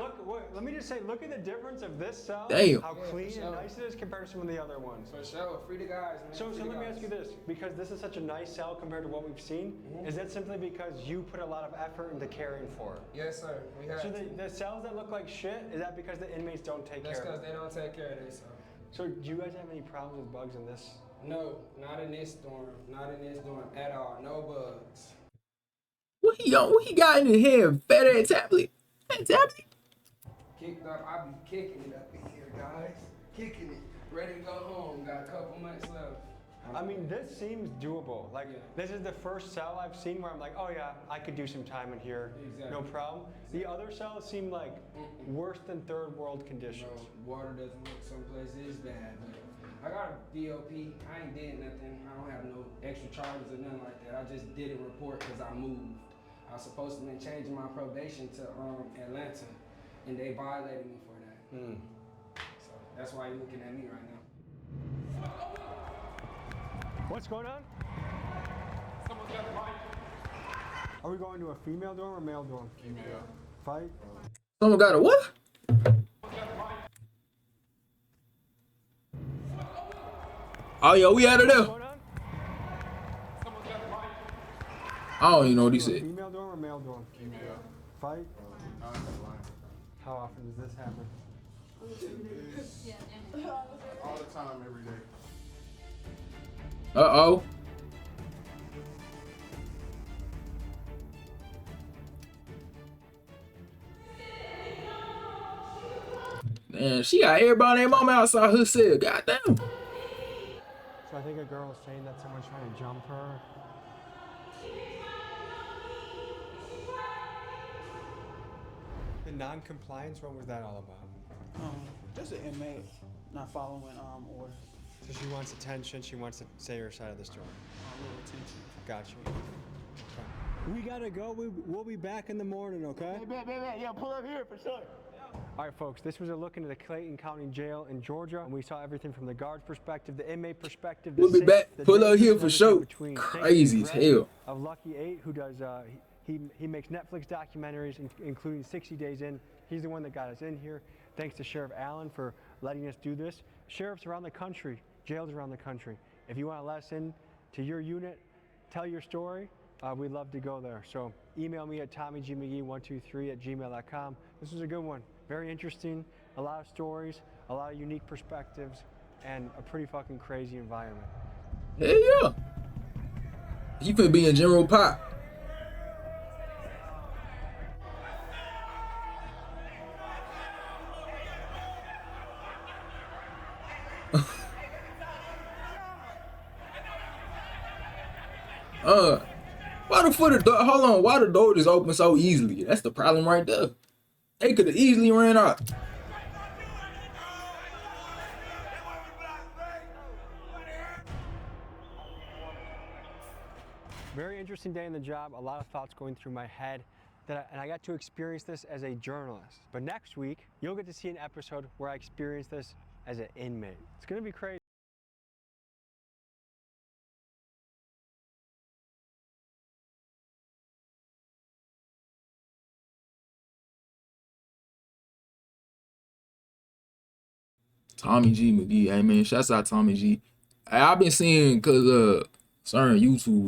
let me just say, look at the difference of this cell, Damn. how Yeah, clean for and sure. nice it is compared to some of the other ones. For sure. Free the guys, man. So Free let the me guys. ask you this, because this is such a nice cell compared to what we've seen, is that simply because you put a lot of effort into caring for it? Yes, sir. We have So to. the cells that look like shit, is that because the inmates don't take That's care of because it? they don't take care of themselves. So do you guys have any problems with bugs in this? No, not in this dorm. Not in this dorm at all. No bugs. What he on? What he got in his head? Fat ass tablet. Fat tablet. Kicked up. I be kicking it up in here, guys. Kicking it. Ready to go home. Got a couple months left. I mean, this seems doable. Like, this is the first cell I've seen where I'm like, oh yeah, I could do some time in here, no problem. The other cells seem like worse than third world conditions. No, water doesn't look someplace is bad, but I got a BOP. I ain't did nothing. I don't have no extra charges or nothing like that. I just did a report because I moved. I was supposed to be changing my probation to Atlanta, and they violated me for that. So that's why you're looking at me right now. What's going on? Someone's got a mic. Are we going to a female dorm or male dorm? Female. Fight? Someone got a what? Oh yeah, we out of there. I don't even know what he said. Female dorm or male dorm? Female. Fight? How often does this happen? All the time, every day. Uh-oh. Man, she got everybody and mama outside her cell. Goddamn. So I think a girl was saying that someone's trying to jump her. The non-compliance, what was that all about? Just an inmate not following orders. So she wants attention, she wants to say her side of the story. A little attention. Gotcha. Okay. We gotta go, we'll be back in the morning, okay? Yeah, pull up here for sure. All right, folks, this was a look into the Clayton County Jail in Georgia, and we saw everything from the guard's perspective, the inmate perspective. We'll be back. Pull up here for sure. Between Crazy as hell. Of Lucky 8, who does, he makes Netflix documentaries, including 60 Days In. He's the one that got us in here. Thanks to Sheriff Allen for letting us do this. Sheriffs around the country, jails around the country. If you want to let us in to your unit, tell your story, we'd love to go there. So email me at tommygmcgee123@gmail.com. This was a good one. Very interesting, a lot of stories, a lot of unique perspectives, and a pretty fucking crazy environment. Hell yeah. You could be in General Pop. Why the foot of door? Hold on, why the door just open so easily? That's the problem right there. They could have easily ran out. Very interesting day in the job, a lot of thoughts going through my head, and I got to experience this as a journalist. But next week, you'll get to see an episode where I experience this as an inmate. It's gonna be crazy. Tommy G McGee, hey man, shouts out Tommy G. I've been seeing cause certain YouTube